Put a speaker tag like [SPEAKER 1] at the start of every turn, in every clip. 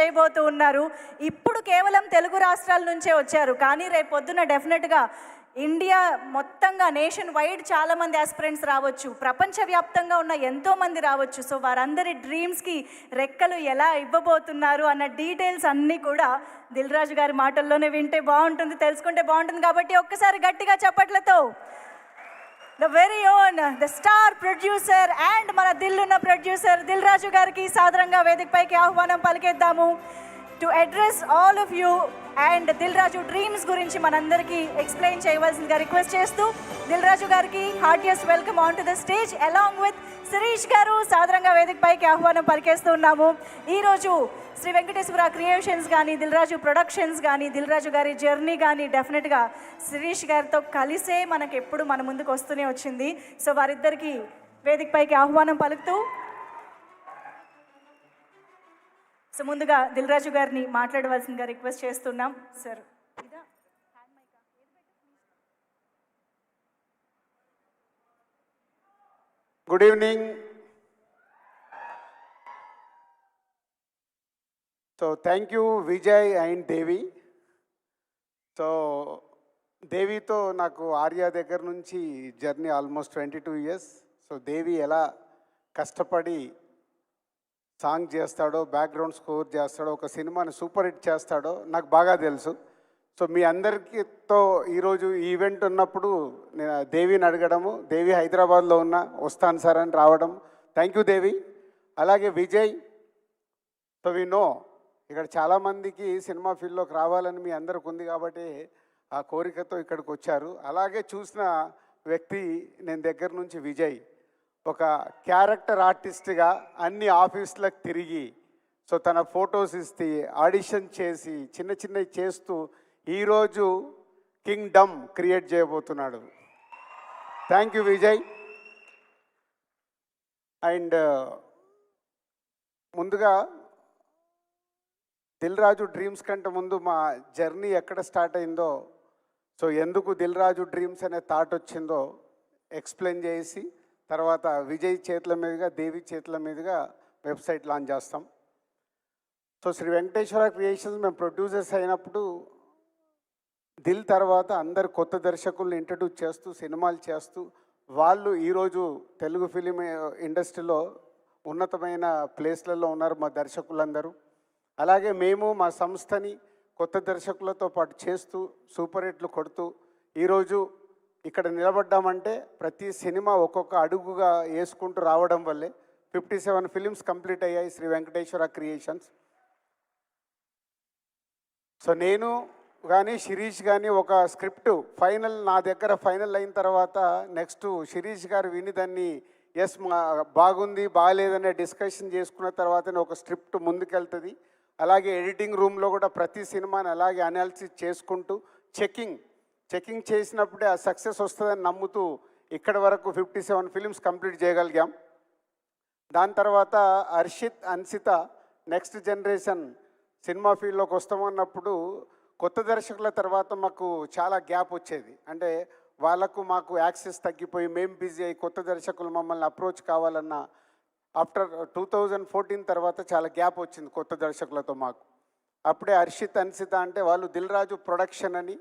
[SPEAKER 1] చేయబోతూ ఉన్నారు. ఇప్పుడు కేవలం తెలుగు రాష్ట్రాల నుంచే వచ్చారు, కానీ రేపు పొద్దున డెఫినెట్గా ఇండియా మొత్తంగా నేషన్ వైడ్ చాలామంది ఆస్పిరెంట్స్ రావచ్చు, ప్రపంచవ్యాప్తంగా ఉన్న ఎంతోమంది రావచ్చు. సో వారందరి డ్రీమ్స్కి రెక్కలు ఎలా ఇవ్వబోతున్నారు అన్న డీటెయిల్స్ అన్నీ కూడా దిల్ రాజు గారి మాటల్లోనే వింటే బాగుంటుంది, తెలుసుకుంటే బాగుంటుంది. కాబట్టి ఒక్కసారి గట్టిగా చప్పట్లతో the very own the star producer and మన దిల్లున్న ప్రొడ్యూసర్ దిల్ రాజు గారికి సాదరంగా వేదికపైకి ఆహ్వానం పలికేద్దాము. To address all of you and Dil Raju dreams గురించి మనందరికీ ఎక్స్ప్లెయిన్ చేయవలసిందిగా రిక్వెస్ట్ చేస్తూ దిల్ రాజు గారికి heartiest welcome on to the stage along with Shirish గారు సాదరంగా వేదికపైకి ఆహ్వానం పలికేస్తూ ఉన్నాము. ఈరోజు శ్రీ వెంకటేశ్వర క్రియేషన్స్ కానీ, దిల్ రాజు ప్రొడక్షన్స్ కానీ, దిల్ రాజు గారి జర్నీ కానీ డెఫినెట్గా శిరీష్ గారితో కలిసే మనకు ఎప్పుడు మన ముందుకు వస్తూనే వచ్చింది. సో వారిద్దరికి వేదికపైకి ఆహ్వానం పలుకుతూ సో ముందుగా దిల్ రాజు గారిని మాట్లాడవలసిందిగా రిక్వెస్ట్ చేస్తున్నాం. Sir
[SPEAKER 2] good evening. So thank you Vijay and Devi. So దేవితో నాకు ఆర్యా దగ్గర నుంచి journey almost 22 years. So Devi ఎలా కష్టపడి సాంగ్ చేస్తాడో, బ్యాక్గ్రౌండ్ స్కోర్ చేస్తాడో, ఒక సినిమాని సూపర్ హిట్ చేస్తాడో నాకు బాగా తెలుసు. సో మీ అందరికీతో ఈరోజు ఈవెంట్ ఉన్నప్పుడు నేను దేవిని అడగడము, దేవి హైదరాబాద్లో వస్తాను సార్ అని రావడం, థ్యాంక్ యూ దేవి. అలాగే విజయ్, సో వి నో ఇక్కడ చాలామందికి సినిమా ఫీల్డ్లోకి రావాలని మీ అందరికి ఉంది కాబట్టి ఆ కోరికతో ఇక్కడికి వచ్చారు. అలాగే చూసిన వ్యక్తి నేను దగ్గర నుంచి విజయ్ ఒక క్యారెక్టర్ ఆర్టిస్ట్గా అన్ని ఆఫీసులకు తిరిగి, సో తన ఫొటోస్ ఇస్తే ఆడిషన్ చేసి చిన్న చిన్నవి చేస్తూ ఈరోజు కింగ్డమ్ క్రియేట్ చేయబోతున్నాడు. Thank you Vijay. అండ్ ముందుగా దిల్ రాజు డ్రీమ్స్ కంటే ముందు మా జర్నీ ఎక్కడ స్టార్ట్ అయిందో, సో ఎందుకు దిల్ రాజు డ్రీమ్స్ అనే థాట్ వచ్చిందో ఎక్స్ప్లెయిన్ చేసి తర్వాత విజయ్ చేతుల మీదుగా, దేవి చేతుల మీదుగా వెబ్సైట్ లాంచ్ చేస్తాం. సో శ్రీ వెంకటేశ్వర క్రియేషన్స్ మేము ప్రొడ్యూసర్స్ అయినప్పుడు దిల్ తర్వాత అందరు కొత్త దర్శకుల్ని ఇంట్రడ్యూస్ చేస్తూ సినిమాలు చేస్తూ వాళ్ళు ఈరోజు తెలుగు ఫిలిం ఇండస్ట్రీలో ఉన్నతమైన ప్లేస్లలో ఉన్నారు మా దర్శకులందరూ. అలాగే మేము మా సంస్థని కొత్త దర్శకులతో పాటు చేస్తూ సూపర్ హిట్లు కొడుతూ ఈరోజు ఇక్కడ నిలబడ్డామంటే ప్రతి సినిమా ఒక్కొక్క అడుగుగా వేసుకుంటూ రావడం వల్లే 57 ఫిలిమ్స్ కంప్లీట్ అయ్యాయి శ్రీ వెంకటేశ్వర క్రియేషన్స్. సో నేను కానీ శిరీష్ కానీ ఒక స్క్రిప్ట్ ఫైనల్ నా దగ్గర ఫైనల్ అయిన తర్వాత నెక్స్ట్ శిరీష్ గారు విని దాన్ని ఎస్ బాగుంది బాగాలేదనే డిస్కషన్ చేసుకున్న తర్వాతనే ఒక స్క్రిప్ట్ ముందుకెళ్తుంది. అలాగే ఎడిటింగ్ రూమ్లో కూడా ప్రతి సినిమాని అలాగే అనాలిసిస్ చేసుకుంటూ చెకింగ్ చేసినప్పుడే ఆ సక్సెస్ వస్తుందని నమ్ముతూ ఇక్కడి వరకు 57 ఫిలిమ్స్ కంప్లీట్ చేయగలిగాం. దాని తర్వాత Harshit, Ansitha next generation cinema ఫీల్డ్లోకి వస్తామన్నప్పుడు కొత్త దర్శకుల తర్వాత మాకు చాలా గ్యాప్ వచ్చేది. అంటే వాళ్ళకు మాకు యాక్సెస్ తగ్గిపోయి మేము బిజీ అయ్యి కొత్త దర్శకులు మమ్మల్ని అప్రోచ్ కావాలన్న ఆఫ్టర్ 2014 తర్వాత చాలా గ్యాప్ వచ్చింది కొత్త దర్శకులతో మాకు. అప్పుడే హర్షిత్, అన్సిత అంటే వాళ్ళు దిల్ రాజు ప్రొడక్షన్ అని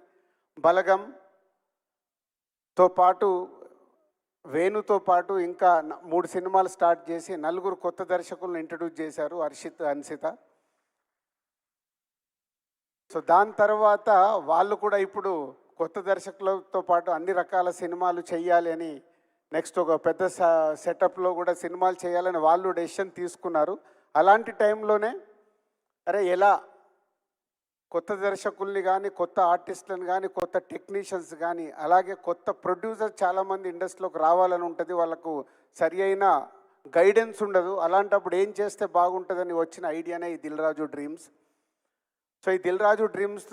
[SPEAKER 2] బలగంతో పాటు వేణుతో పాటు ఇంకా 3 సినిమాలు స్టార్ట్ చేసి 4 కొత్త దర్శకులను ఇంట్రడ్యూస్ చేశారు హర్షిత్, అన్సిత. సో దాని తర్వాత వాళ్ళు కూడా ఇప్పుడు కొత్త దర్శకులతో పాటు అన్ని రకాల సినిమాలు చేయాలి అని నెక్స్ట్ ఒక పెద్ద సెటప్లో కూడా సినిమాలు చేయాలని వాళ్ళు డెసిషన్ తీసుకున్నారు. అలాంటి టైంలోనే ఎలా కొత్త దర్శకుల్ని కానీ, కొత్త ఆర్టిస్టులను కానీ, కొత్త టెక్నీషియన్స్ కానీ, అలాగే కొత్త ప్రొడ్యూసర్ చాలామంది ఇండస్ట్రీలోకి రావాలని ఉంటుంది, వాళ్ళకు సరి అయిన గైడెన్స్ ఉండదు. అలాంటప్పుడు ఏం చేస్తే బాగుంటుందని వచ్చిన ఐడియానే ఈ దిల్ రాజు డ్రీమ్స్. సో ఈ దిల్ రాజు డ్రీమ్స్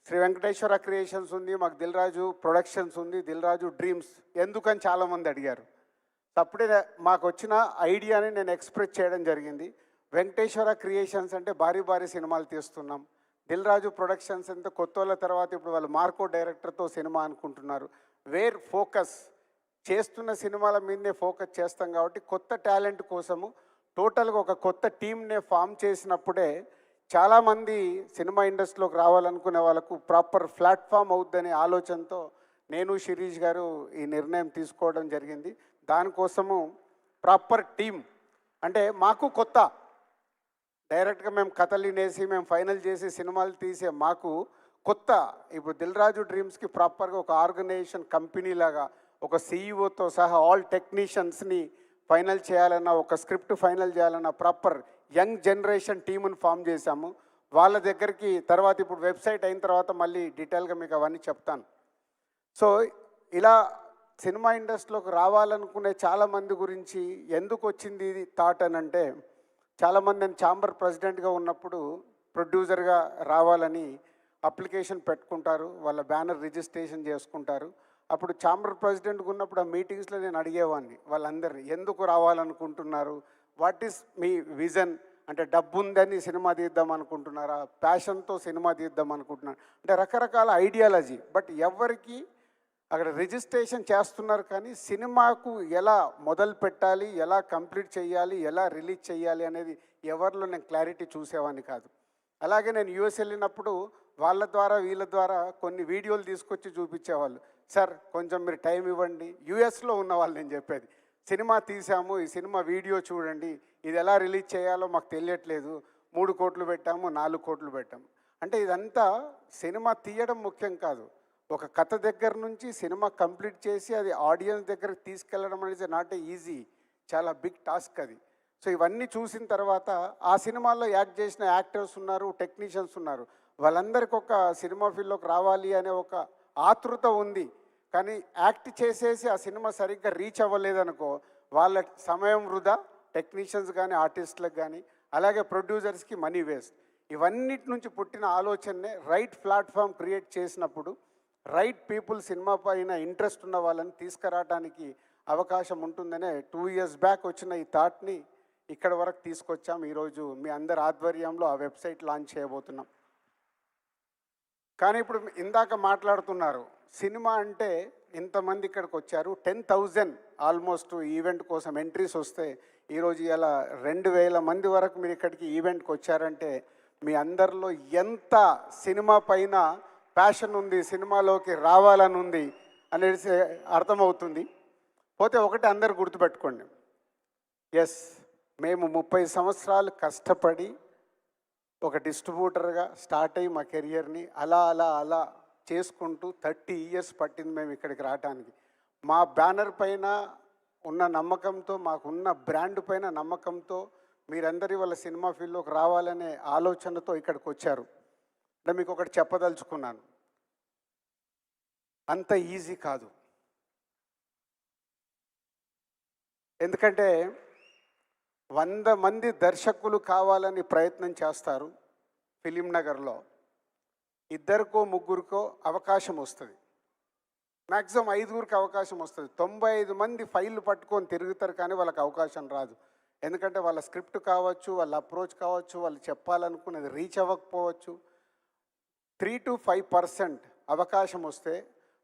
[SPEAKER 2] శ్రీ వెంకటేశ్వర క్రియేషన్స్ ఉంది, మాకు దిల్ రాజు ప్రొడక్షన్స్ ఉంది, దిల్ రాజు డ్రీమ్స్ ఎందుకని చాలామంది అడిగారు. అప్పుడే మాకు వచ్చిన ఐడియాని నేను ఎక్స్ప్రెస్ చేయడం జరిగింది. వెంకటేశ్వర క్రియేషన్స్ అంటే భారీ భారీ సినిమాలు తీస్తున్నాం, దిల్ రాజు ప్రొడక్షన్స్ అంటే కొత్త వాళ్ళ తర్వాత ఇప్పుడు వాళ్ళు మార్కో డైరెక్టర్తో సినిమా అనుకుంటున్నారు. వేర్ ఫోకస్ చేస్తున్న సినిమాల మీదనే ఫోకస్ చేస్తాం కాబట్టి కొత్త టాలెంట్ కోసము టోటల్గా ఒక కొత్త టీమ్నే ఫామ్ చేసినప్పుడే చాలామంది సినిమా ఇండస్ట్రీలోకి రావాలనుకునే వాళ్ళకు ప్రాపర్ ప్లాట్ఫామ్ అవుద్దనే ఆలోచనతో నేను శిరీష్ గారు ఈ నిర్ణయం తీసుకోవడం జరిగింది. దానికోసము ప్రాపర్ టీం, అంటే మాకు కొత్త, డైరెక్ట్గా మేము కథలు వినేసి మేము ఫైనల్ చేసి సినిమాలు తీసే మాకు కొత్త. ఇప్పుడు దిల్ రాజు డ్రీమ్స్కి ప్రాపర్గా ఒక ఆర్గనైజేషన్ కంపెనీ లాగా ఒక సీఈఓతో సహా ఆల్ టెక్నీషియన్స్ని ఫైనల్ చేయాలన్న, ఒక స్క్రిప్ట్ ఫైనల్ చేయాలన్న ప్రాపర్ యంగ్ జనరేషన్ టీముని ఫామ్ చేశాము. వాళ్ళ దగ్గరికి తర్వాత ఇప్పుడు వెబ్సైట్ అయిన తర్వాత మళ్ళీ డీటెయిల్గా మీకు అవన్నీ చెప్తాను. సో ఇలా సినిమా ఇండస్ట్రీలోకి రావాలనుకునే చాలామంది గురించి ఎందుకు వచ్చింది ఇది థాట్ అని అంటే, చాలామంది నేను ఛాంబర్ ప్రెసిడెంట్గా ఉన్నప్పుడు ప్రొడ్యూసర్గా రావాలని అప్లికేషన్ పెట్టుకుంటారు, వాళ్ళ బ్యానర్ రిజిస్ట్రేషన్ చేసుకుంటారు. అప్పుడు ఛాంబర్ ప్రెసిడెంట్గా ఉన్నప్పుడు ఆ మీటింగ్స్లో నేను అడిగేవాడిని వాళ్ళందరినీ, ఎందుకు రావాలనుకుంటున్నారు, వాట్ ఈస్ మీ విజన్, అంటే డబ్బు ఉందని సినిమా తీద్దాం అనుకుంటున్నారా, ప్యాషన్తో సినిమా తీద్దాం అనుకుంటున్నారు, అంటే రకరకాల ఐడియాలజీ. బట్ ఎవరికి అక్కడ రిజిస్ట్రేషన్ చేస్తున్నారు కానీ సినిమాకు ఎలా మొదలు పెట్టాలి, ఎలా కంప్లీట్ చేయాలి, ఎలా రిలీజ్ చేయాలి అనేది ఎవరిలో నేను క్లారిటీ చూసేవాడిని కాదు. అలాగే నేను యూఎస్ వెళ్ళినప్పుడు వాళ్ళ ద్వారా వీళ్ళ ద్వారా కొన్ని వీడియోలు తీసుకొచ్చి చూపించేవాళ్ళు. సార్ కొంచెం మీరు టైం ఇవ్వండి, యూఎస్లో ఉన్న వాళ్ళు నేను చెప్పేది, సినిమా తీసాము, ఈ సినిమా వీడియో చూడండి, ఇది ఎలా రిలీజ్ చేయాలో మాకు తెలియట్లేదు, 3 కోట్లు పెట్టాము, 4 కోట్లు పెట్టాము. అంటే ఇదంతా సినిమా తీయడం ముఖ్యం కాదు, ఒక కథ దగ్గర నుంచి సినిమా కంప్లీట్ చేసి అది ఆడియన్స్ దగ్గరికి తీసుకెళ్ళడం అనేది నాట్ ఈజీ, చాలా బిగ్ టాస్క్ అది. సో ఇవన్నీ చూసిన తర్వాత ఆ సినిమాల్లో యాక్ట్ చేసిన యాక్టర్స్ ఉన్నారు, టెక్నీషియన్స్ ఉన్నారు, వాళ్ళందరికీ ఒక సినిమా ఫీల్డ్లోకి రావాలి అనే ఒక ఆతృత ఉంది. కానీ యాక్ట్ చేసేసి ఆ సినిమా సరిగ్గా రీచ్ అవ్వలేదనుకో వాళ్ళ సమయం వృధా, టెక్నీషియన్స్ కానీ ఆర్టిస్టులకు కానీ, అలాగే ప్రొడ్యూసర్స్కి మనీ వేస్ట్. ఇవన్నిటి నుంచి పుట్టిన ఆలోచననే రైట్ ప్లాట్ఫామ్ క్రియేట్ చేసినప్పుడు రైట్ పీపుల్ సినిమా పైన ఇంట్రెస్ట్ ఉన్న వాళ్ళని తీసుకురావడానికి అవకాశం ఉంటుందనే 2 years బ్యాక్ వచ్చిన ఈ థాట్ని ఇక్కడ వరకు తీసుకొచ్చాం. ఈరోజు మీ అందరి ఆధ్వర్యంలో ఆ వెబ్సైట్ లాంచ్ చేయబోతున్నాం. కానీ ఇప్పుడు ఇందాక మాట్లాడుతున్నారు, సినిమా అంటే ఇంతమంది ఇక్కడికి వచ్చారు, 10,000 ఆల్మోస్ట్ ఈవెంట్ కోసం ఎంట్రీస్ వస్తే ఈరోజు ఇలా 2,000 మంది వరకు మీరు ఇక్కడికి ఈవెంట్కి వచ్చారంటే మీ అందరిలో ఎంత సినిమా పైన ప్యాషన్ ఉంది, సినిమాలోకి రావాలని ఉంది అనేది అర్థమవుతుంది. పోతే ఒకటి అందరు గుర్తుపెట్టుకోండి, ఎస్ మేము 30 సంవత్సరాలు కష్టపడి ఒక డిస్ట్రిబ్యూటర్గా స్టార్ట్ అయ్యి మా కెరియర్ని అలా అలా అలా చేసుకుంటూ 30 years పట్టింది మేము ఇక్కడికి రావడానికి. మా బ్యానర్ పైన ఉన్న నమ్మకంతో, మాకున్న బ్రాండ్ పైన నమ్మకంతో మీరందరి వాళ్ళ సినిమా ఫీల్డ్లోకి రావాలనే ఆలోచనతో ఇక్కడికి వచ్చారు. అంటే మీకు ఒకటి చెప్పదలుచుకున్నాను, అంత ఈజీ కాదు. ఎందుకంటే 100 మంది దర్శకులు కావాలని ప్రయత్నం చేస్తారు, ఫిలిం నగర్లో 2కో 3కో అవకాశం వస్తుంది, మ్యాక్సిమం 5గురికి అవకాశం వస్తుంది. 95 మంది ఫైళ్ళు పట్టుకొని తిరుగుతారు కానీ వాళ్ళకి అవకాశం రాదు. ఎందుకంటే వాళ్ళ స్క్రిప్ట్ కావచ్చు, వాళ్ళ అప్రోచ్ కావచ్చు, వాళ్ళు చెప్పాలనుకున్నది రీచ్ అవ్వకపోవచ్చు. 3 to 5% అవకాశం వస్తే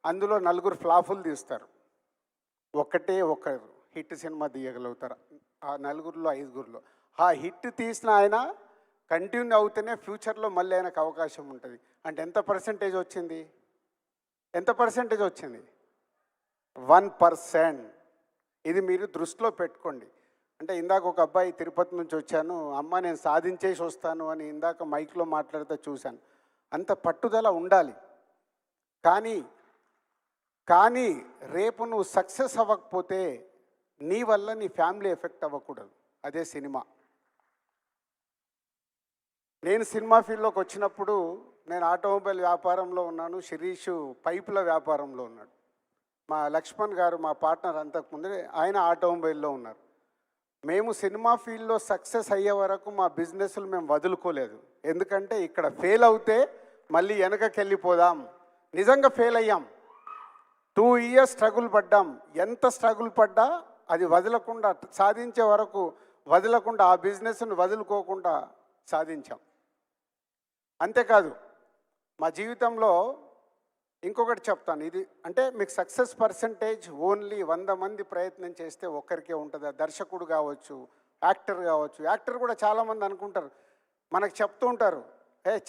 [SPEAKER 2] అందులో 4 ఫ్లాపులు తీస్తారు, ఒకరు హిట్ సినిమా తీయగలుగుతారు ఆ 4లో 5గురిలో. ఆ హిట్ తీసిన ఆయన కంటిన్యూ అవుతేనే ఫ్యూచర్లో మళ్ళీ ఆయనకు అవకాశం ఉంటుంది. అంటే ఎంత పర్సెంటేజ్ వచ్చింది? 1%. ఇది మీరు దృష్టిలో పెట్టుకోండి. అంటే ఇందాక ఒక అబ్బాయి తిరుపతి నుంచి వచ్చాను, అమ్మ నేను సాధించేసి వస్తాను అని ఇందాక మైక్లో మాట్లాడితే చూశాను. అంత పట్టుదల ఉండాలి. కానీ రేపు నువ్వు సక్సెస్ అవ్వకపోతే నీ వల్ల నీ ఫ్యామిలీ ఎఫెక్ట్ అవ్వకూడదు. అదే సినిమా. నేను సినిమా ఫీల్డ్లోకి వచ్చినప్పుడు నేను ఆటోమొబైల్ వ్యాపారంలో ఉన్నాను, శిరీష్ పైపుల వ్యాపారంలో ఉన్నాడు. మా లక్ష్మణ్ గారు మా పార్ట్నర్ అంతకుముందే ఆయన ఆటోమొబైల్లో ఉన్నారు. మేము సినిమా ఫీల్డ్లో సక్సెస్ అయ్యే వరకు మా బిజినెస్లు మేము వదులుకోలేదు. ఎందుకంటే ఇక్కడ ఫెయిల్ అవుతే మళ్ళీ వెనకకి వెళ్ళిపోదాం. నిజంగా ఫెయిల్ అయ్యాం, 2 years స్ట్రగుల్ పడ్డాం. ఎంత స్ట్రగుల్ పడ్డా అది వదలకుండా, సాధించే వరకు వదలకుండా, ఆ బిజినెస్ను వదులుకోకుండా సాధించాం. అంతేకాదు మా జీవితంలో ఇంకొకటి చెప్తాను, ఇది అంటే మీకు సక్సెస్ పర్సంటేజ్ ఓన్లీ 100 మంది ప్రయత్నం చేస్తే ఒక్కరికే ఉంటుంది. దర్శకుడు కావచ్చు, యాక్టర్ కావచ్చు. యాక్టర్ కూడా చాలామంది అనుకుంటారు మనకు చెప్తూ ఉంటారు,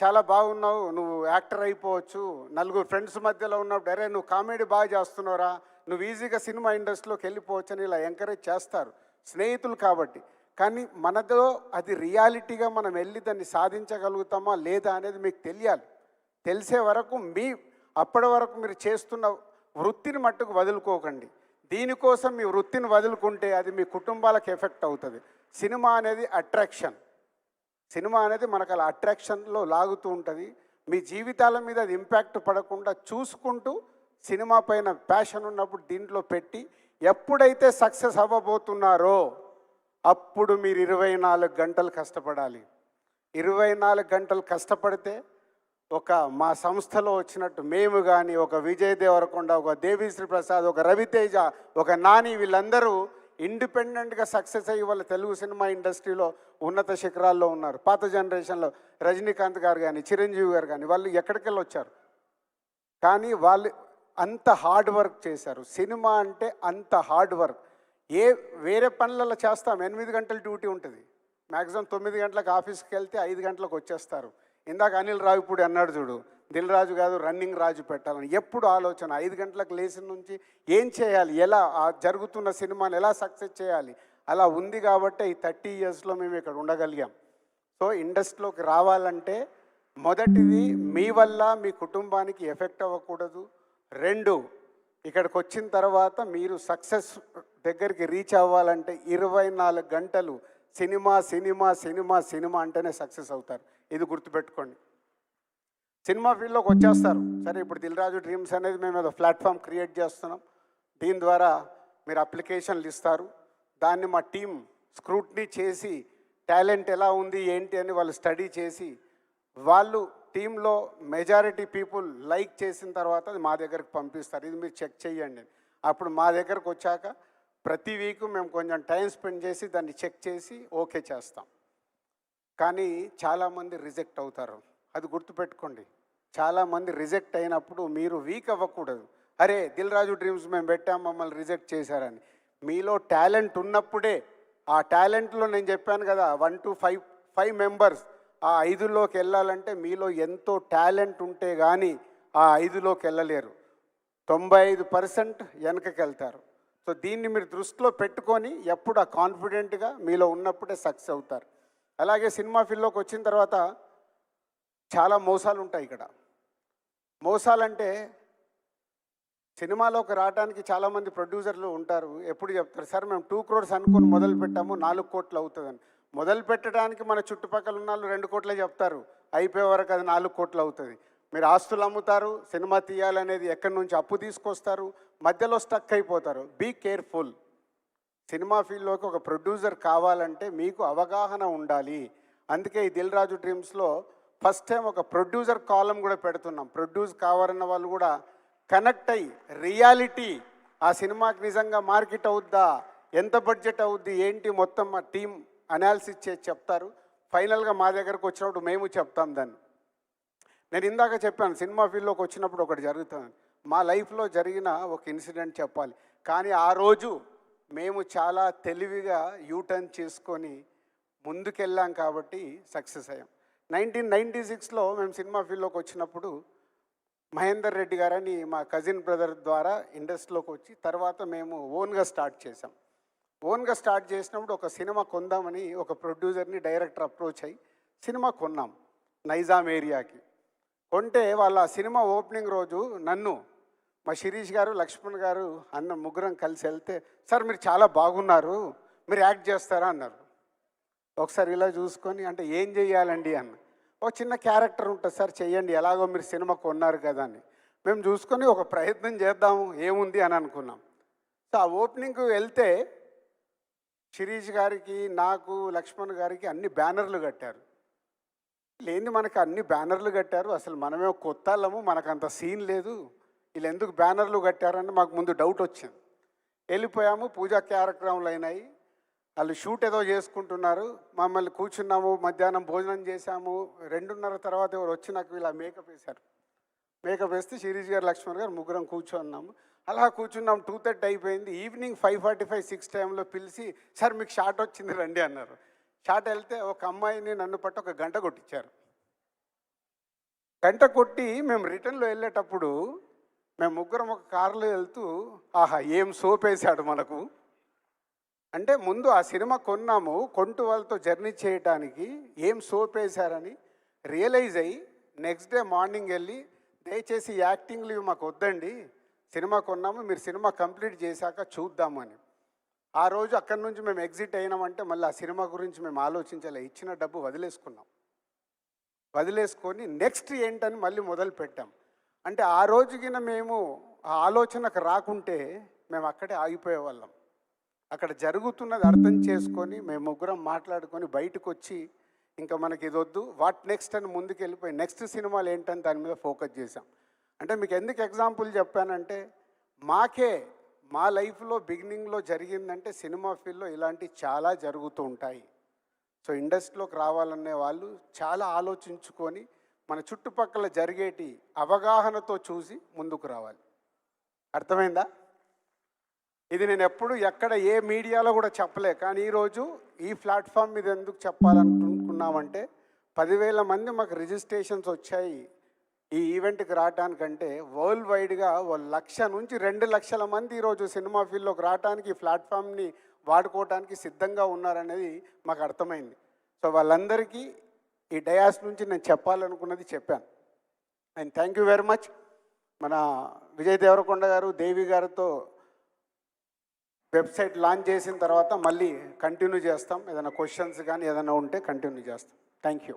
[SPEAKER 2] చాలా బాగున్నావు, నువ్వు యాక్టర్ అయిపోవచ్చు. నలుగురు ఫ్రెండ్స్ మధ్యలో ఉన్నప్పుడు అరే నువ్వు కామెడీ బాగా చేస్తున్నావురా, నువ్వు ఈజీగా సినిమా ఇండస్ట్రీలోకి వెళ్ళిపోవచ్చు అని ఇలా ఎంకరేజ్ చేస్తారు స్నేహితులు కాబట్టి. కానీ మనలో అది రియాలిటీగా మనం వెళ్ళి దాన్ని సాధించగలుగుతామా లేదా అనేది మీకు తెలియాలి. తెలిసే వరకు అప్పటి వరకు మీరు చేస్తున్న వృత్తిని మట్టుకు వదులుకోకండి. దీనికోసం మీ వృత్తిని వదులుకుంటే అది మీ కుటుంబాలకు ఎఫెక్ట్ అవుతుంది. సినిమా అనేది అట్రాక్షన్. సినిమా అనేది మనకు అలా అట్రాక్షన్లో లాగుతూ ఉంటుంది. మీ జీవితాల మీద అది ఇంపాక్ట్ పడకుండా చూసుకుంటూ సినిమా పైన ప్యాషన్ ఉన్నప్పుడు దీంట్లో పెట్టి ఎప్పుడైతే సక్సెస్ అవ్వబోతున్నారో అప్పుడు మీరు 24 గంటలు కష్టపడాలి. 24 గంటలు కష్టపడితే మా సంస్థలో వచ్చినట్టు మేము కానీ, ఒక విజయ్ దేవరకొండ, ఒక దేవిశ్రీ ప్రసాద్, ఒక రవితేజ, ఒక నాని, వీళ్ళందరూ ఇండిపెండెంట్గా సక్సెస్ అయ్యి వాళ్ళ తెలుగు సినిమా ఇండస్ట్రీలో ఉన్నత శిఖరాల్లో ఉన్నారు. పాత జనరేషన్లో రజనీకాంత్ గారు కానీ, చిరంజీవి గారు కానీ, వాళ్ళు ఎక్కడికెళ్ళి వచ్చారు. కానీ వాళ్ళు అంత హార్డ్ వర్క్ చేశారు. సినిమా అంటే అంత హార్డ్ వర్క్. వేరే పనులలో చేస్తాం, 8 గంటల డ్యూటీ ఉంటుంది. మ్యాక్సిమం 9 గంటలకు ఆఫీస్కి వెళ్తే 5 గంటలకు వచ్చేస్తారు. ఇందాక అనిల్ రావిపూడి అన్నాడు చూడు, దిల్ రాజు కాదు రన్నింగ్ రాజు పెట్టాలని. ఎప్పుడు ఆలోచన 5 గంటలకు లేచిన నుంచి ఏం చేయాలి, ఎలా జరుగుతున్న సినిమాని ఎలా సక్సెస్ చేయాలి, అలా ఉంది కాబట్టి ఈ 30 ఇయర్స్లో మేము ఇక్కడ ఉండగలిగాం. సో ఇండస్ట్రీలోకి రావాలంటే మొదటిది మీ వల్ల మీ కుటుంబానికి ఎఫెక్ట్ అవ్వకూడదు. 2, ఇక్కడికి వచ్చిన తర్వాత మీరు సక్సెస్ దగ్గరికి రీచ్ అవ్వాలంటే 24 గంటలు సినిమా సినిమా సినిమా సినిమా అంటేనే సక్సెస్ అవుతారు. ఇది గుర్తుపెట్టుకోండి. సినిమా ఫీల్డ్లోకి వచ్చేస్తారు. సరే, ఇప్పుడు దిల్ రాజు డ్రీమ్స్ అనేది మేము ఏదో ప్లాట్ఫామ్ క్రియేట్ చేస్తున్నాం. దీని ద్వారా మీరు అప్లికేషన్లు ఇస్తారు. దాన్ని మా టీం స్క్రూట్నీ చేసి టాలెంట్ ఎలా ఉంది ఏంటి అని వాళ్ళు స్టడీ చేసి వాళ్ళు టీంలో మెజారిటీ పీపుల్ లైక్ చేసిన తర్వాత అది మా దగ్గరకు పంపిస్తారు. ఇది మీరు చెక్ చేయండి. అప్పుడు మా దగ్గరకు వచ్చాక ప్రతి వీక్ మేము కొంచెం టైం స్పెండ్ చేసి దాన్ని చెక్ చేసి ఓకే చేస్తాం. కానీ చాలామంది రిజెక్ట్ అవుతారు. అది గుర్తుపెట్టుకోండి. చాలామంది రిజెక్ట్ అయినప్పుడు మీరు వీక్ అవ్వకూడదు. అరే దిల్ రాజు డ్రీమ్స్ మేము పెట్టాం, మమ్మల్ని రిజెక్ట్ చేశారని. మీలో టాలెంట్ ఉన్నప్పుడే, ఆ టాలెంట్లో నేను చెప్పాను కదా 1 to 5 మెంబర్స్, ఆ 5లోకి వెళ్ళాలంటే మీలో ఎంతో టాలెంట్ ఉంటే కానీ ఆ 5లోకి వెళ్ళలేరు. 95% వెనకకి వెళ్తారు. సో దీన్ని మీరు దృష్టిలో పెట్టుకొని ఎప్పుడు ఆ కాన్ఫిడెంట్గా మీలో ఉన్నప్పుడే సక్సెస్ అవుతారు. అలాగే సినిమా ఫీల్డ్లోకి వచ్చిన తర్వాత చాలా మోసాలు ఉంటాయి. ఇక్కడ మోసాలంటే సినిమాలోకి రావడానికి చాలామంది ప్రొడ్యూసర్లు ఉంటారు. ఎప్పుడు చెప్తారు, సార్ మేము 2 crores అనుకుని మొదలు పెట్టాము 4 కోట్లు అవుతుందని. మొదలు పెట్టడానికి మన చుట్టుపక్కల ఉన్న వాళ్ళు 2 కోట్లే చెప్తారు, అయిపోయే వరకు అది 4 కోట్లు అవుతుంది. మీరు ఆస్తులు అమ్ముతారు, సినిమా తీయాలనేది ఎక్కడి నుంచి అప్పు తీసుకొస్తారు, మధ్యలో స్టక్ అయిపోతారు. Be careful. సినిమా ఫీల్డ్లోకి ఒక ప్రొడ్యూసర్ కావాలంటే మీకు అవగాహన ఉండాలి. అందుకే ఈ దిల్ రాజు డ్రీమ్స్లో ఫస్ట్ టైం ఒక ప్రొడ్యూసర్ కాలం కూడా పెడుతున్నాం. ప్రొడ్యూస్ కావాలన్న వాళ్ళు కూడా కనెక్ట్ అయ్యి రియాలిటీ, ఆ సినిమాకి నిజంగా మార్కెట్ అవుద్దా, ఎంత బడ్జెట్ అవుద్ది ఏంటి, మొత్తం మా టీం అనాలిసిస్ చేసి చెప్తారు. ఫైనల్గా మా దగ్గరకు వచ్చినప్పుడు మేము చెప్తాం దాన్ని. నేను ఇందాక చెప్పాను సినిమా ఫీల్డ్లోకి వచ్చినప్పుడు ఒకటి జరుగుతుంది. మా లైఫ్లో జరిగిన ఒక ఇన్సిడెంట్ చెప్పాలి. కానీ ఆ రోజు మేము చాలా తెలివిగా యూటర్న్ చేసుకొని ముందుకెళ్ళాం కాబట్టి సక్సెస్ అయ్యాం. 1996లో మేము సినిమా ఫీల్డ్లోకి వచ్చినప్పుడు మహేందర్ రెడ్డి గారని మా కజిన్ బ్రదర్ ద్వారా ఇండస్ట్రీలోకి వచ్చి తర్వాత మేము ఓన్గా స్టార్ట్ చేసాం. ఓన్గా స్టార్ట్ చేసినప్పుడు ఒక సినిమా కొందామని ఒక ప్రొడ్యూసర్ని డైరెక్టర్ అప్రోచ్ అయ్యి సినిమా కొన్నాం నైజాం ఏరియాకి. కొంటే వాళ్ళ సినిమా ఓపెనింగ్ రోజు నన్ను, మా శిరీష్ గారు, లక్ష్మణ్ గారు ముగ్గురం కలిసి వెళ్తే, సార్ మీరు చాలా బాగున్నారు, మీరు యాక్ట్ చేస్తారా అన్నారు. ఒకసారి ఇలా చూసుకొని, అంటే ఏం చెయ్యాలండి అన్న. ఒక చిన్న క్యారెక్టర్ ఉంటుంది సార్, చెయ్యండి, ఎలాగో మీరు సినిమా కొన్నారు కదా అని. మేము చూసుకొని ఒక ప్రయత్నం చేద్దాము ఏముంది అని అనుకున్నాం. సో ఆ ఓపెనింగ్కి వెళ్తే శిరీష్ గారికి, నాకు, లక్ష్మణ్ గారికి అన్ని బ్యానర్లు కట్టారు. లేని మనకు అన్ని బ్యానర్లు కట్టారు, అసలు మనమే కొత్త వాళ్ళము, మనకు అంత సీన్ లేదు, వీళ్ళు ఎందుకు బ్యానర్లు కట్టారని మాకు ముందు డౌట్ వచ్చింది. వెళ్ళిపోయాము, పూజా కార్యక్రమాలు అయినాయి, వాళ్ళు షూట్ ఏదో చేసుకుంటున్నారు. మమ్మల్ని కూర్చున్నాము, మధ్యాహ్నం భోజనం చేశాము. 2:30 తర్వాత ఎవరు వచ్చి నాకు ఇలా మేకప్ వేశారు. మేకప్ వేస్తే శిరీష్ గారు, లక్ష్మణ్ గారు ముగ్గురం కూర్చున్నాము. అలా కూర్చున్నాం. 2:30 అయిపోయింది. ఈవినింగ్ 5:45, 6 టైంలో పిలిచి, సార్ మీకు షాట్ వచ్చింది రండి అన్నారు. షాట్ వెళ్తే ఒక అమ్మాయిని నన్ను పట్టి ఒక గంట కొట్టించారు. గంట కొట్టి మేము రిటర్న్లో వెళ్ళేటప్పుడు మేము ముగ్గురం ఒక కారులో వెళ్తూ ఆహా ఏం సోప్ వేసాడు మనకు అంటే ముందు ఆ సినిమా కొన్నాము, కొంటూ వాళ్ళతో జర్నీ చేయడానికి ఏం సోప్ వేశారని రియలైజ్ అయ్యి నెక్స్ట్ డే మార్నింగ్ వెళ్ళి దయచేసి యాక్టింగ్లు ఇవి మాకు వద్దండి, సినిమా కొన్నాము, మీరు సినిమా కంప్లీట్ చేశాక చూద్దామని. ఆ రోజు అక్కడి నుంచి మేము ఎగ్జిట్ అయినామంటే మళ్ళీ ఆ సినిమా గురించి మేము ఆలోచించాలి. ఇచ్చిన డబ్బు వదిలేసుకొని నెక్స్ట్ ఏంటని మళ్ళీ మొదలు పెట్టాం. అంటే ఆ రోజుకిన మేము ఆ ఆలోచనకు రాకుంటే మేము అక్కడే ఆగిపోయేవాళ్ళం. అక్కడ జరుగుతున్నది అర్థం చేసుకొని మేము ముగ్గురం మాట్లాడుకొని బయటకు వచ్చి ఇంకా మనకి ఇది వద్దు, వాట్ నెక్స్ట్ అని ముందుకు వెళ్ళిపోయి నెక్స్ట్ సినిమాలు ఏంటని దాని మీద ఫోకస్ చేశాం. అంటే మీకు ఎందుకు ఎగ్జాంపుల్ చెప్పానంటే మా లైఫ్లో బిగినింగ్లో జరిగిందంటే సినిమా ఫీల్డ్లో ఇలాంటివి చాలా జరుగుతూ ఉంటాయి. సో ఇండస్ట్రీలోకి రావాలనే వాళ్ళు చాలా ఆలోచించుకొని మన చుట్టుపక్కల జరిగేటి అవగాహనతో చూసి ముందుకు రావాలి. అర్థమైందా? ఇది నేను ఎప్పుడు ఎక్కడ ఏ మీడియాలో కూడా చెప్పలే, కానీ ఈరోజు ఈ ప్లాట్ఫామ్ మీద ఎందుకు చెప్పాలనుకున్నామంటే 10,000 మంది మాకు రిజిస్ట్రేషన్స్ వచ్చాయి ఈ ఈవెంట్కి రావడానికంటే వరల్డ్ వైడ్గా 1,00,000 నుంచి 2,00,000 మంది ఈరోజు సినిమా ఫీల్డ్లోకి రావడానికి ఈ ప్లాట్ఫామ్ని వాడుకోవడానికి సిద్ధంగా ఉన్నారనేది మాకు అర్థమైంది. సో వాళ్ళందరికీ ఈ డయాస్ నుంచి నేను చెప్పాలనుకున్నది చెప్పాను. And thank you very much. మన విజయ్ దేవరకొండ గారు, దేవి గారితో వెబ్సైట్ లాంచ్ చేసిన తర్వాత మళ్ళీ కంటిన్యూ చేస్తాం. ఏదైనా క్వశ్చన్స్ కానీ ఏదైనా ఉంటే కంటిన్యూ చేస్తాం. Thank you.